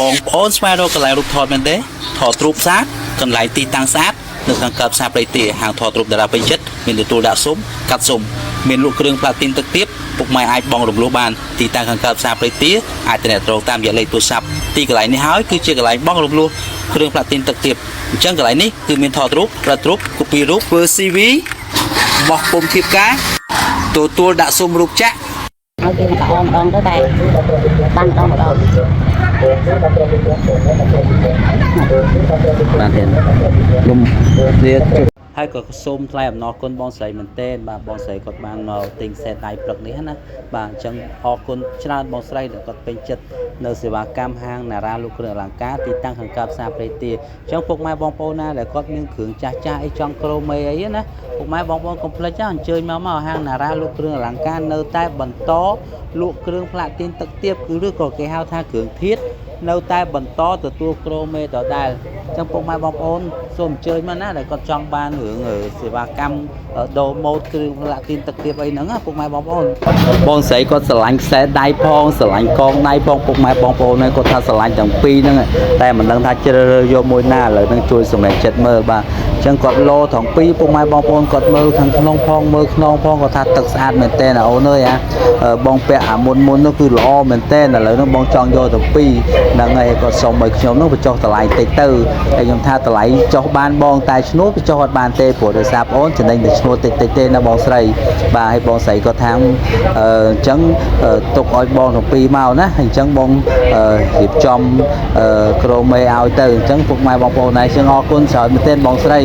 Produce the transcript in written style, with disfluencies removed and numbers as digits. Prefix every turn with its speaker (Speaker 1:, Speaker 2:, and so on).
Speaker 1: បងប្អូនស្វែងរកកន្លែងរូបថតមែនទេថតរូបស្អាតកន្លែងទីតាំងស្អាតនៅខាងកើតផ្សារព្រៃទាហាងថតរូបតារាពេញចិត្តមានទទួលដាក់ស៊ុំកាត់ស៊ុំមានលក់គ្រឿងផ្លាទីនទឹកទៀតពុកម៉ែអាចបងរំលោះបានទីតាំងខាងកើតផ្សារព្រៃទាអាចទំនាក់ទំនងតាមរយៈលេខទូរស័ព្ទទីកន្លែងនេះហើយគឺជាកន្លែងបងរំលោះគ្រឿងផ្លាទីនទឹកទៀតអញ្ចឹងកន្លែងនេះគឺមានថតរូបប្រត់រូបកូពីរូបធ្វើ CV បោះពុំធៀបការទទួលដាក់ស៊ុំរូបចាក់
Speaker 2: ឲ្យគេមកអមដងទៅតែបានដងម្ដង
Speaker 1: បានទេលំវាហើយក៏សូមថ្លែងអំណរគុណបងស្រីមែនទែនបាទបងស្រីគាត់បានមកទិញសេតដៃព្រឹកនេះណាបាទអញ្ចឹងអរគុណច្រើនបងស្រីដែលគាត់ពេញចិត្តនៅសេវាកម្មហាងណារ៉ាលោកគ្រឿងអលង្ការទីតាំងខាងកើតផ្សារព្រៃទាអញ្ចឹងពុកម៉ែបងប្អូនណាដែលគាត់មានគ្រឿងចាស់អីចង់ក្រូមេអីណាពុកម៉ែបងប្អូនកុំភ្លេចអញ្ជើញមកហាងណារ៉ាលោកគ្រឿងអលង្ការនៅតែបន្តលក់គ្រឿងផ្លាទីនទឹកទាបគឺឬក៏គេហៅថាគ្រឿងធាតុនៅតែបន្តទទួលក្រូមេដដែលអញ្ចឹងពុកម៉ែបងប្អូនសូមអញ្ជើញមកណាដែលគាត់ចង់បានរឿងសេវាកម្មដូរម៉ូតគ្រឿងផ្លាទីនទឹកទាបអីហ្នឹងពុកម៉ែបងប្អូនបងស្រីគាត់ស្រឡាញ់ខ្សែដៃផងស្រឡាញ់កងដៃផងពុកម៉ែបងប្អូនគាត់ថាស្រឡាញ់ទាំងពីរហ្នឹងតែមិនដឹងថាជ្រើសរើសយកមួយណាឥឡូវហ្នឹងជួយសម្រេចចិត្តមើលបាទអញ្ចឹងគាត់លោទាំងពីរពុកម៉ែបងប្អូនគាត់មើលខាងក្នុងផងមើលខ្នងផងគាត់ថាទឹកស្អាតមែនតើអូនអើយបងពាក់អាមុននោះគឺល្អមែនតើឥឡូវហ្នឹងបងចង់យកទាំងពីរហ្នឹងហើយគាត់សុំឲ្យខ្ញុំហ្នឹងបញ្ចុះតម្លៃតិចទៅហើយខ្ញុំថាតម្លៃចុះបានបងតែឈ្នួលបញ្ចុះអត់បានទេព្រោះដោយសារបងចំណេញតែឈ្នួលតិចទេណាបងស្រីបាទហើយបងស្រីគាត់ថាអញ្ចឹងទុកឲ្យបងទាំងពីរមកណាអញ្ចឹងបងរៀបចំក្រូមេឲ្យទៅអញ្ចឹងពុកម៉ែបងប្អូនណាអញ្ចឹងអរគុណច្រើនមែនទែនបងស្រី